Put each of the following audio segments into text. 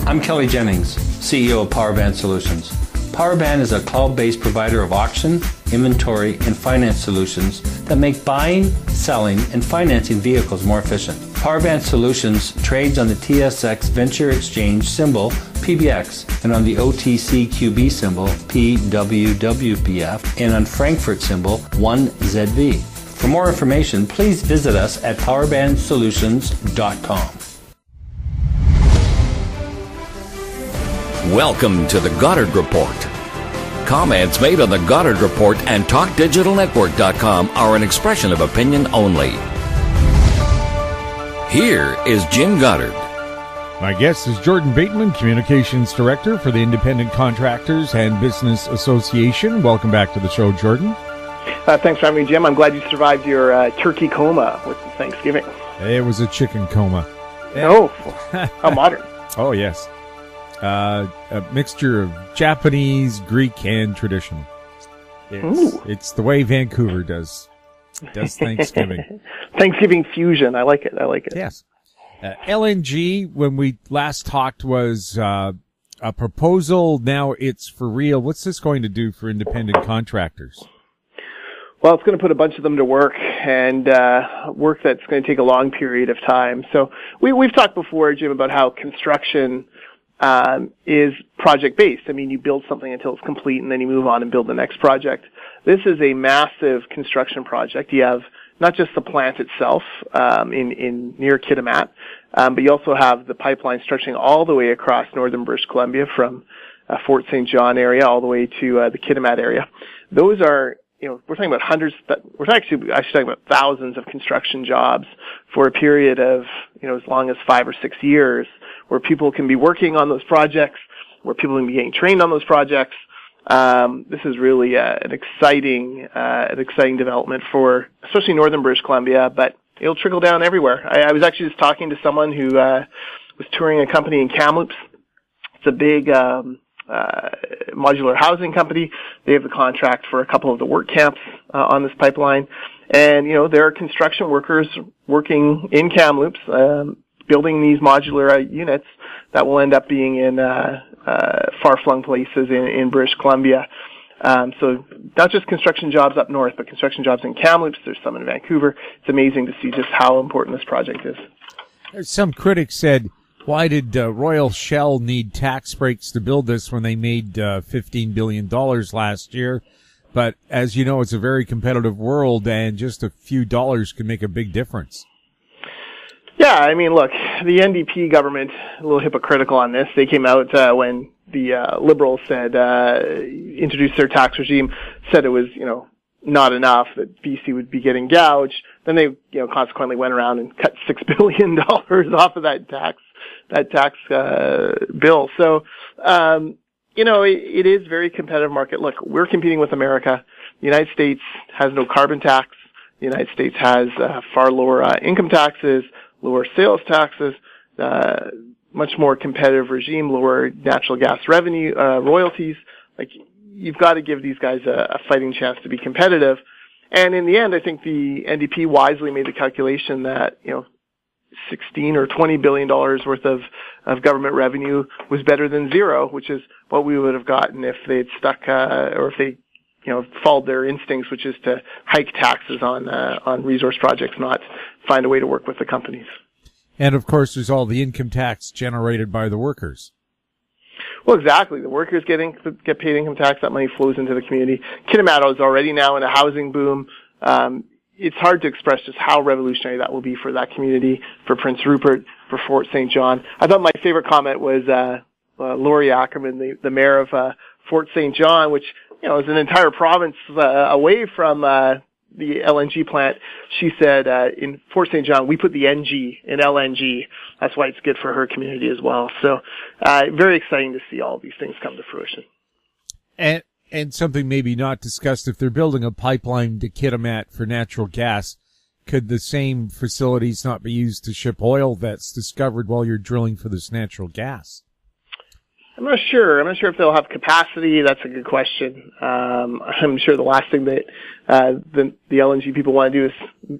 I'm Kelly Jennings, CEO of Powerband Solutions. Powerband is a cloud-based provider of auction, inventory, and finance solutions that make buying, selling, and financing vehicles more efficient. Powerband Solutions trades on the TSX Venture Exchange symbol PBX and on the OTCQB symbol PWWBF and on Frankfurt symbol 1ZV. For more information, please visit us at powerbandsolutions.com. Welcome to the Goddard Report. Comments made on the Goddard Report and TalkDigitalNetwork.com are an expression of opinion only. Here is Jim Goddard. My guest is Jordan Bateman, Communications Director for the Independent Contractors and Business Association. Welcome back to the show, Jordan. Thanks for having me, Jim. I'm glad you survived your turkey coma with Thanksgiving. It was a chicken coma. Oh, how modern. Oh, yes. A mixture of Japanese, Greek, and traditional. It's the way Vancouver does Thanksgiving. Thanksgiving fusion. I like it. Yes. LNG, when we last talked, was a proposal. Now it's for real. What's this going to do for independent contractors? Well, it's going to put a bunch of them to work, and work that's going to take a long period of time. So we've talked before, Jim, about how construction is project-based. I mean, you build something until it's complete, and then you move on and build the next project. This is a massive construction project. You have not just the plant itself in near Kitimat, but you also have the pipeline stretching all the way across northern British Columbia from Fort St. John area all the way to the Kitimat area. Those are, we're talking about hundreds, we're actually talking about thousands of construction jobs for a period of, as long as 5 or 6 years, where people can be working on those projects, where people can be getting trained on those projects. This is really an exciting development for especially northern British Columbia, but it'll trickle down everywhere. I was actually just talking to someone who was touring a company in Kamloops. It's a big modular housing company. They have the contract for a couple of the work camps on this pipeline. And, there are construction workers working in Kamloops, building these modular units that will end up being in far-flung places in British Columbia. So not just construction jobs up north, but construction jobs in Kamloops. There's some in Vancouver. It's amazing to see just how important this project is. Some critics said, why did Royal Shell need tax breaks to build this when they made $15 billion last year? But as you know, it's a very competitive world, and just a few dollars can make a big difference. Yeah, I mean, look, the NDP government, a little hypocritical on this. They came out when the Liberals said, introduced their tax regime, said it was, not enough, that BC would be getting gouged. Then they, consequently went around and cut $6 billion off of that tax bill. So, it is a very competitive market. Look, we're competing with America. The United States has no carbon tax. The United States has far lower income taxes, lower sales taxes, much more competitive regime, lower natural gas revenue, royalties. Like, you've got to give these guys a fighting chance to be competitive. And in the end, I think the NDP wisely made the calculation that, $16 or $20 billion worth of government revenue was better than zero, which is what we would have gotten if they'd stuck, or if they, followed their instincts, which is to hike taxes on resource projects, not find a way to work with the companies. And of course, there's all the income tax generated by the workers. Well, exactly. The workers get paid income tax. That money flows into the community. Kitimat is already now in a housing boom. It's hard to express just how revolutionary that will be for that community, for Prince Rupert, for Fort St. John. I thought my favorite comment was Laurie Ackerman, the mayor of Fort St. John, which is an entire province away from the LNG plant. She said in Fort St. John, we put the NG in LNG. That's why it's good for her community as well. So very exciting to see all these things come to fruition. And something maybe not discussed, if they're building a pipeline to Kitimat for natural gas, could the same facilities not be used to ship oil that's discovered while you're drilling for this natural gas? I'm not sure. I'm not sure if they'll have capacity. That's a good question. I'm sure the last thing that the LNG people want to do is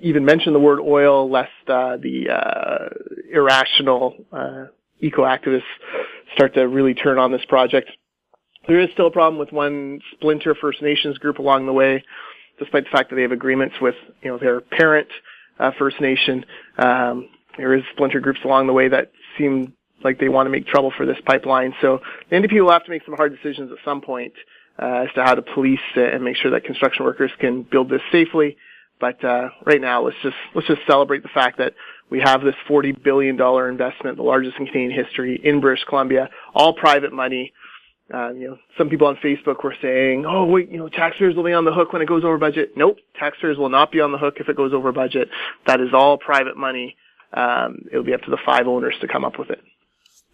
even mention the word oil, lest the irrational eco-activists start to really turn on this project. There is still a problem with one splinter First Nations group along the way, despite the fact that they have agreements with, their parent First Nation. There is splinter groups along the way that seem like they want to make trouble for this pipeline. So the NDP will have to make some hard decisions at some point as to how to police and make sure that construction workers can build this safely. But right now, let's just celebrate the fact that we have this $40 billion investment, the largest in Canadian history, in British Columbia, all private money. Some people on Facebook were saying, "Oh, wait, taxpayers will be on the hook when it goes over budget." Nope, taxpayers will not be on the hook if it goes over budget. That is all private money. It'll be up to the 5 owners to come up with it.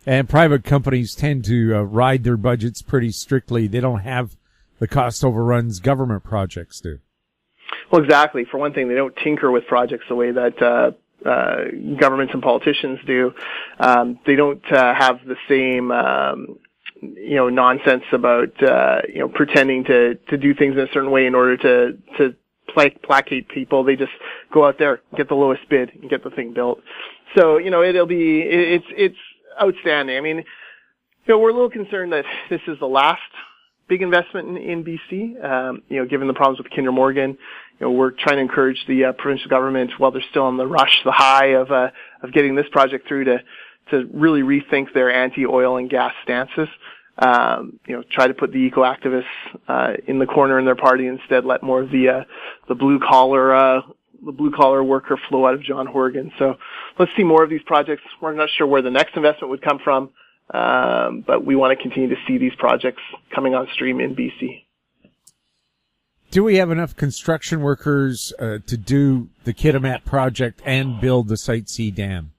And private companies tend to ride their budgets pretty strictly. They don't have the cost overruns government projects do. Well, exactly. For one thing, they don't tinker with projects the way that governments and politicians do. They don't have the same nonsense about pretending to do things in a certain way in order to placate people. They just go out there, get the lowest bid, and get the thing built. So it's outstanding. I mean, we're a little concerned that this is the last big investment in BC. Given the problems with Kinder Morgan, we're trying to encourage the provincial government while they're still on the rush, the high of getting this project through to really rethink their anti-oil and gas stances. Try to put the eco-activists in the corner in their party, instead let more of the blue collar worker flow out of John Horgan. So let's see more of these projects. We're not sure where the next investment would come from, but we want to continue to see these projects coming on stream in BC. Do we have enough construction workers to do the Kitimat project and build the Site C dam?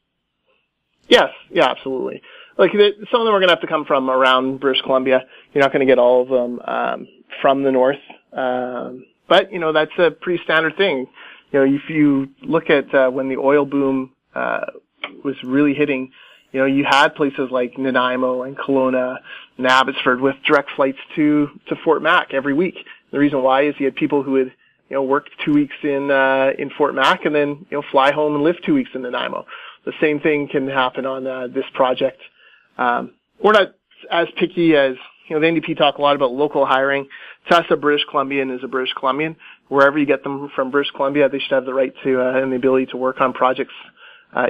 Yes, yeah, absolutely. Some of them are going to have to come from around British Columbia. You're not going to get all of them from the north, but that's a pretty standard thing. If you look at when the oil boom was really hitting, you had places like Nanaimo and Kelowna and Abbotsford with direct flights to Fort Mac every week. The reason why is you had people who would work 2 weeks in Fort Mac and then fly home and live 2 weeks in Nanaimo. The same thing can happen on this project. We're not as picky as, the NDP talk a lot about local hiring. To us, a British Columbian is a British Columbian. Wherever you get them from British Columbia, they should have the right to and the ability to work on projects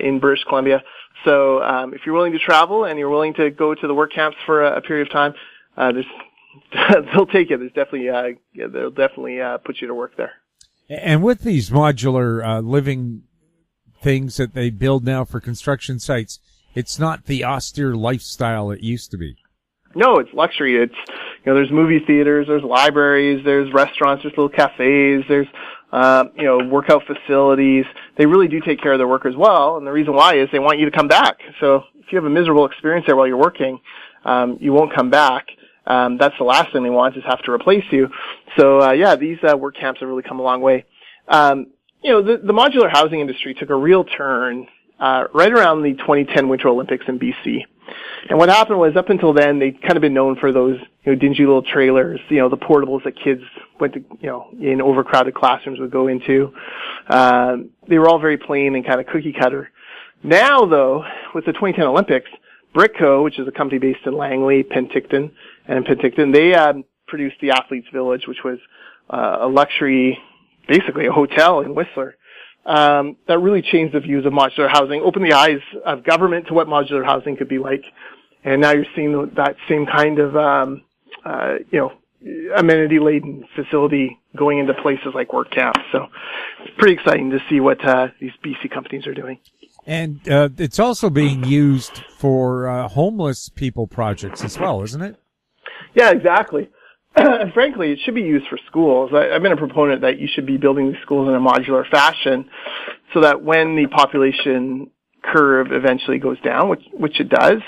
in British Columbia. So if you're willing to travel and you're willing to go to the work camps for a period of time, they'll take it. There's definitely they'll definitely put you to work there. And with these modular living things that they build now for construction sites, it's not the austere lifestyle it used to be. No, it's luxury. It's, there's movie theaters, there's libraries, there's restaurants, there's little cafes, there's, workout facilities. They really do take care of their workers well, and the reason why is they want you to come back. So if you have a miserable experience there while you're working, you won't come back. That's the last thing they want, is have to replace you. So, these work camps have really come a long way. The modular housing industry took a real turn right around the 2010 Winter Olympics in BC. And what happened was, up until then, they'd kind of been known for those, dingy little trailers, the portables that kids went to, in overcrowded classrooms would go into. They were all very plain and kind of cookie cutter. Now, though, with the 2010 Olympics, Brickco, which is a company based in Langley, Penticton, they produced the Athletes Village, which was a luxury, basically a hotel in Whistler. That really changed the views of modular housing, opened the eyes of government to what modular housing could be like. And now you're seeing that same kind of, amenity-laden facility going into places like work camps. So it's pretty exciting to see what these BC companies are doing. And it's also being used for homeless people projects as well, isn't it? Yeah, exactly. And frankly, it should be used for schools. I've been a proponent that you should be building these schools in a modular fashion so that when the population curve eventually goes down, which it does,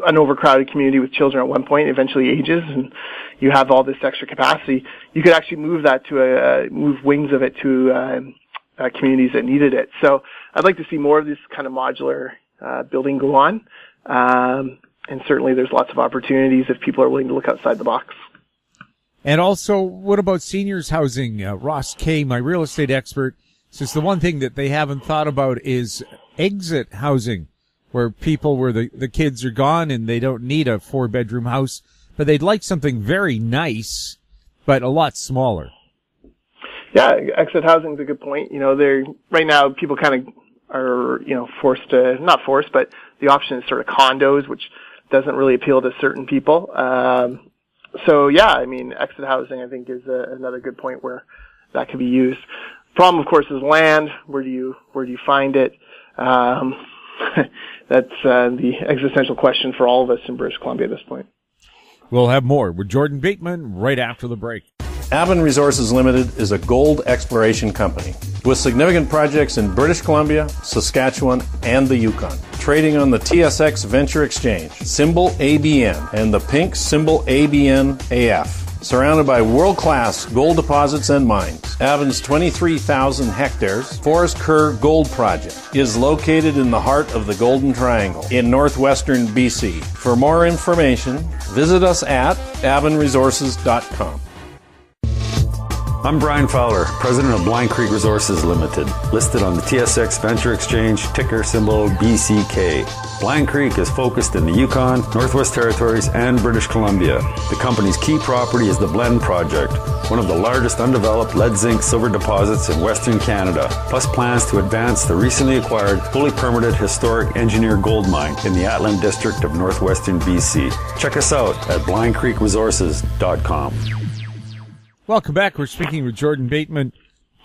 an overcrowded community with children at one point eventually ages and you have all this extra capacity, you could actually move that to move wings of it to communities that needed it. So I'd like to see more of this kind of modular building go on. And certainly there's lots of opportunities if people are willing to look outside the box. And also, what about seniors housing? Ross Kay, my real estate expert, says the one thing that they haven't thought about is exit housing. where the kids are gone and they don't need a 4-bedroom house, but they'd like something very nice, but a lot smaller. Yeah, exit housing is a good point. Right now people kind of are, not forced, but the option is sort of condos, which doesn't really appeal to certain people. So yeah, I mean, exit housing I think is another good point where that could be used. Problem, of course, is land. Where do you find it? That's the existential question for all of us in British Columbia at this point. We'll have more with Jordan Bateman right after the break. Aben Resources Limited is a gold exploration company with significant projects in British Columbia, Saskatchewan, and the Yukon. Trading on the TSX Venture Exchange, symbol ABN, and the pink symbol ABN-AF. Surrounded by world-class gold deposits and mines, Aben's 23,000 hectares Forest Kerr Gold Project is located in the heart of the Golden Triangle in northwestern BC. For more information, visit us at abenresources.com. I'm Brian Fowler, president of Blind Creek Resources Limited, listed on the TSX Venture Exchange, ticker symbol BCK. Blind Creek is focused in the Yukon, Northwest Territories, and British Columbia. The company's key property is the Blend Project, one of the largest undeveloped lead-zinc-silver deposits in Western Canada, plus plans to advance the recently acquired, fully permitted historic engineer gold mine in the Atlan District of northwestern BC. Check us out at blindcreekresources.com. Welcome back. We're speaking with Jordan Bateman.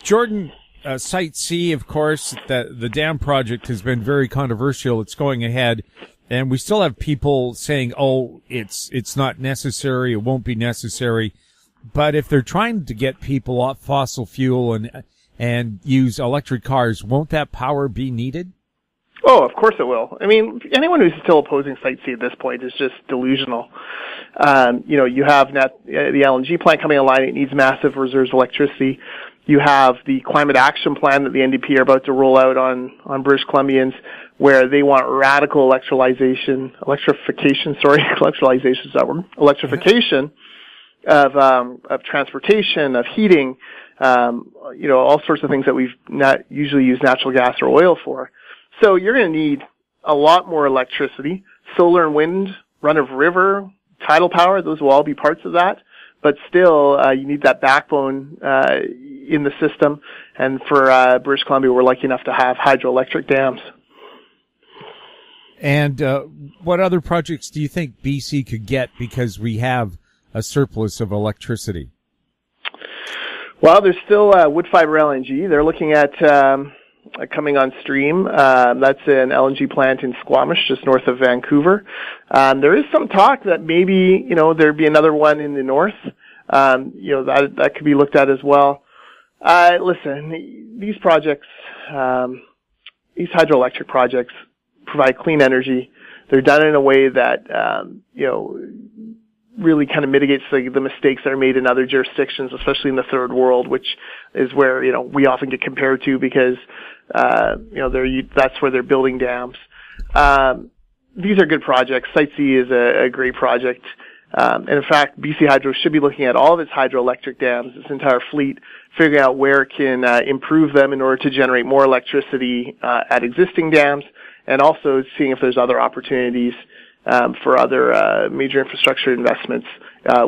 Jordan, Site C, of course, the dam project has been very controversial. It's going ahead, and we still have people saying, "Oh, it's not necessary. It won't be necessary." But if they're trying to get people off fossil fuel and use electric cars, won't that power be needed? Oh, of course it will. I mean, anyone who's still opposing Site C at this point is just delusional. You have the LNG plant coming online. It needs massive reserves of electricity. You have the climate action plan that the NDP are about to roll out on British Columbians, where they want radical electrification of transportation, of heating, all sorts of things that we've not usually used natural gas or oil for. So you're going to need a lot more electricity. Solar and wind, run-of-river, tidal power, those will all be parts of that. But still, you need that backbone in the system. And for British Columbia, we're lucky enough to have hydroelectric dams. And what other projects do you think BC could get because we have a surplus of electricity? Well, there's still wood-fiber LNG. They're looking at coming on stream. That's an LNG plant in Squamish, just north of Vancouver. There is some talk that maybe, there'd be another one in the north. That could be looked at as well. Listen, these projects, these hydroelectric projects provide clean energy. They're done in a way that, really kind of mitigates the mistakes that are made in other jurisdictions, especially in the third world, which is where, we often get compared to because, that's where they're building dams. These are good projects. Site C is a great project. And in fact, BC Hydro should be looking at all of its hydroelectric dams, its entire fleet, figuring out where it can improve them in order to generate more electricity at existing dams, and also seeing if there's other opportunities for other major infrastructure investments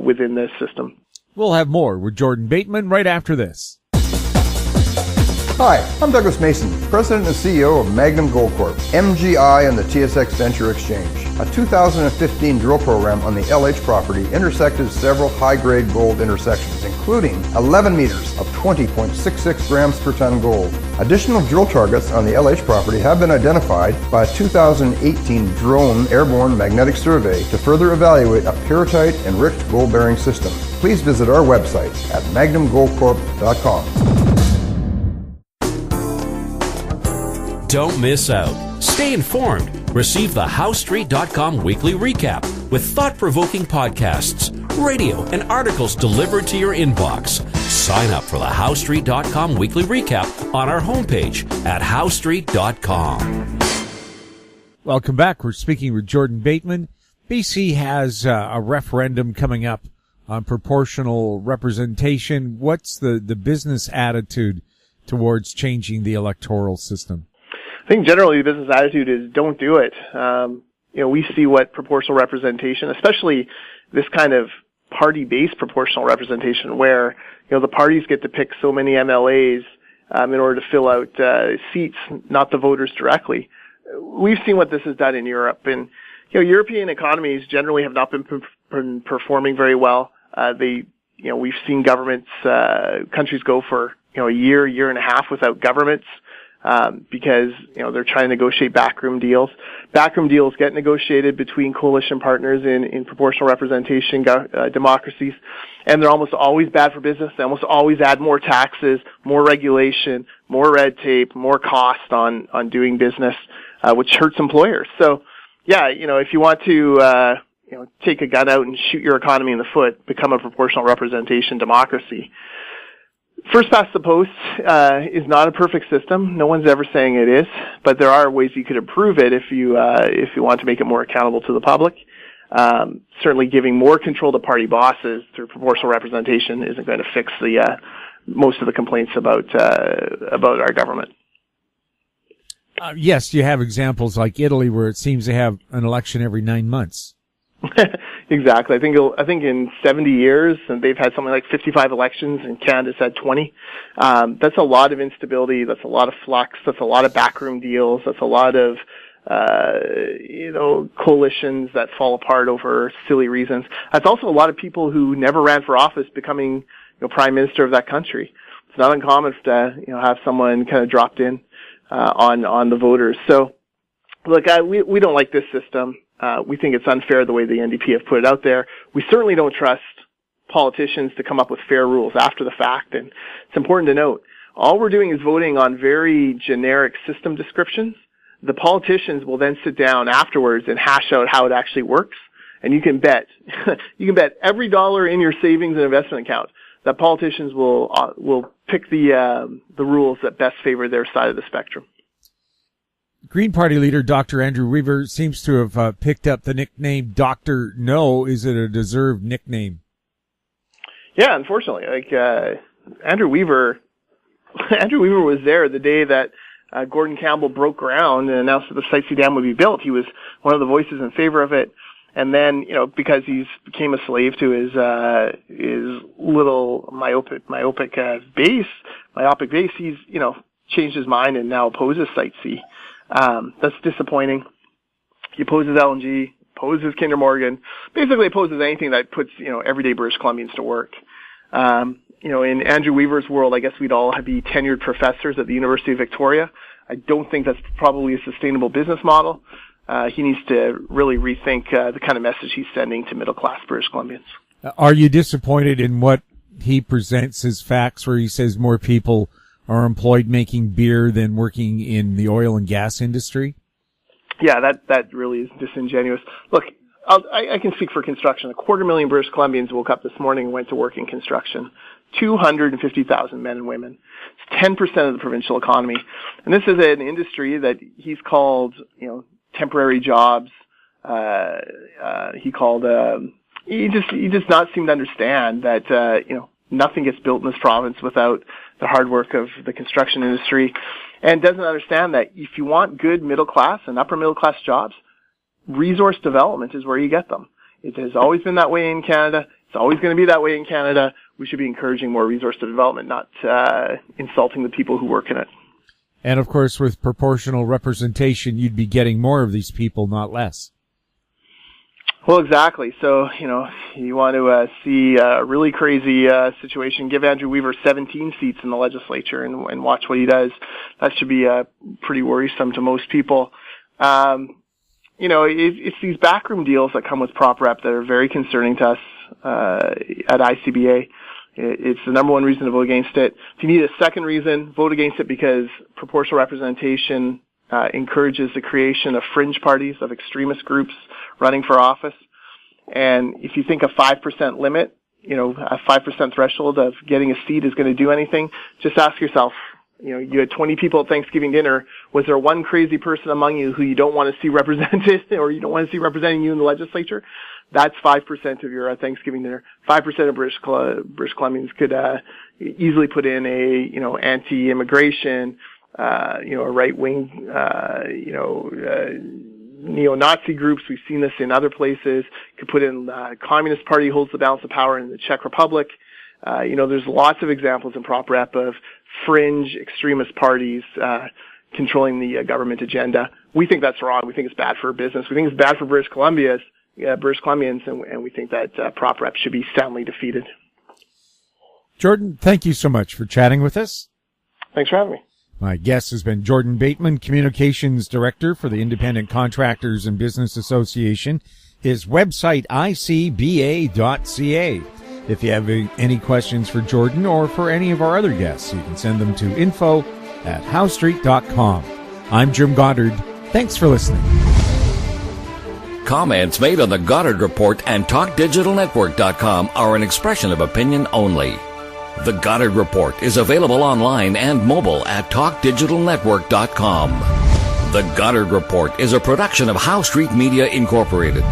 within this system. We'll have more with Jordan Bateman right after this. Hi, I'm Douglas Mason, President and CEO of Magnum Gold Corp, MGI and the TSX Venture Exchange. A 2015 drill program on the LH property intersected several high-grade gold intersections, including 11 meters of 20.66 grams per ton gold. Additional drill targets on the LH property have been identified by a 2018 drone airborne magnetic survey to further evaluate a pyrrhotite-enriched gold-bearing system. Please visit our website at magnumgoldcorp.com. Don't miss out. Stay informed. Receive the HowStreet.com weekly recap with thought-provoking podcasts, radio, and articles delivered to your inbox. Sign up for the HowStreet.com weekly recap on our homepage at HowStreet.com. Welcome back. We're speaking with Jordan Bateman. BC has a referendum coming up on proportional representation. What's the business attitude towards changing the electoral system? I think generally the business attitude is don't do it. We see what proportional representation, especially this kind of party-based proportional representation where, the parties get to pick so many MLAs in order to fill out seats, not the voters directly. We've seen what this has done in Europe, and European economies generally have not been performing very well. We've seen governments, countries go for a year and a half without governments because they're trying to negotiate backroom deals. Backroom deals get negotiated between coalition partners in proportional representation democracies, and they're almost always bad for business. They almost always add more taxes, more regulation, more red tape, more cost on doing business, which hurts employers. So, yeah, if you want to take a gun out and shoot your economy in the foot, become a proportional representation democracy. First past the post is not a perfect system. No one's ever saying it is, but there are ways you could improve it if you want to make it more accountable to the public. Certainly, giving more control to party bosses through proportional representation isn't going to fix the most of the complaints about our government. Yes, you have examples like Italy where it seems to have an election every 9 months. Exactly. I think in 70 years, and they've had something like 55 elections, and Canada's had 20. That's a lot of instability. That's a lot of flux. That's a lot of backroom deals. That's a lot of coalitions that fall apart over silly reasons. That's also a lot of people who never ran for office becoming prime minister of that country. It's not uncommon to have someone kind of dropped in on the voters. So, look, we don't like this system. We think it's unfair the way the NDP have put it out there. We certainly don't trust politicians to come up with fair rules after the fact. And it's important to note, all we're doing is voting on very generic system descriptions. The politicians will then sit down afterwards and hash out how it actually works. And you can bet every dollar in your savings and investment account that politicians will pick the rules that best favor their side of the spectrum. Green Party leader Dr. Andrew Weaver seems to have picked up the nickname Dr. No. Is it a deserved nickname? Yeah, unfortunately. Andrew Weaver was there the day that Gordon Campbell broke ground and announced that the Site C Dam would be built. He was one of the voices in favor of it. And then, because he's became a slave to his little myopic base, he's, changed his mind and now opposes Site C. That's disappointing. He opposes LNG, opposes Kinder Morgan, basically opposes anything that puts, everyday British Columbians to work. In Andrew Weaver's world, I guess we'd all be tenured professors at the University of Victoria. I don't think that's probably a sustainable business model. He needs to really rethink the kind of message he's sending to middle-class British Columbians. Are you disappointed in what he presents as facts, where he says more people are employed making beer than working in the oil and gas industry? Yeah, that really is disingenuous. Look, I can speak for construction. 250,000 British Columbians woke up this morning and went to work in construction. 250,000 men and women. It's 10% of the provincial economy. And this is an industry that he's called, temporary jobs. He does not seem to understand that, nothing gets built in this province without the hard work of the construction industry, and doesn't understand that if you want good middle class and upper middle class jobs, resource development is where you get them. It has always been that way in Canada. It's always going to be that way in Canada. We should be encouraging more resource development, not insulting the people who work in it. And of course, with proportional representation, you'd be getting more of these people, not less. Well, exactly. So, you want to see a really crazy situation, give Andrew Weaver 17 seats in the legislature and watch what he does. That should be pretty worrisome to most people. It's these backroom deals that come with Prop Rep that are very concerning to us at ICBA. It's the number one reason to vote against it. If you need a second reason, vote against it because proportional representation encourages the creation of fringe parties, of extremist groups running for office. And if you think a 5% limit, a 5% threshold of getting a seat is going to do anything, just ask yourself, you had 20 people at Thanksgiving dinner. Was there one crazy person among you who you don't want to see represented or you don't want to see representing you in the legislature? That's 5% of your Thanksgiving dinner. 5% of British Columbians could easily put in a, anti-immigration, a right-wing, neo-Nazi groups. We've seen this in other places. Could put in Communist Party holds the balance of power in the Czech Republic. There's lots of examples in Prop Rep of fringe extremist parties controlling the government agenda. We think that's wrong. We think it's bad for business. We think it's bad for British Columbians, and we think that Prop Rep should be soundly defeated. Jordan, thank you so much for chatting with us. Thanks for having me. My guest has been Jordan Bateman, Communications Director for the Independent Contractors and Business Association. His website, icba.ca. If you have any questions for Jordan or for any of our other guests, you can send them to info@howstreet.com. I'm Jim Goddard. Thanks for listening. Comments made on the Goddard Report and TalkDigitalNetwork.com are an expression of opinion only. The Goddard Report is available online and mobile at TalkDigitalNetwork.com. The Goddard Report is a production of How Street Media Incorporated.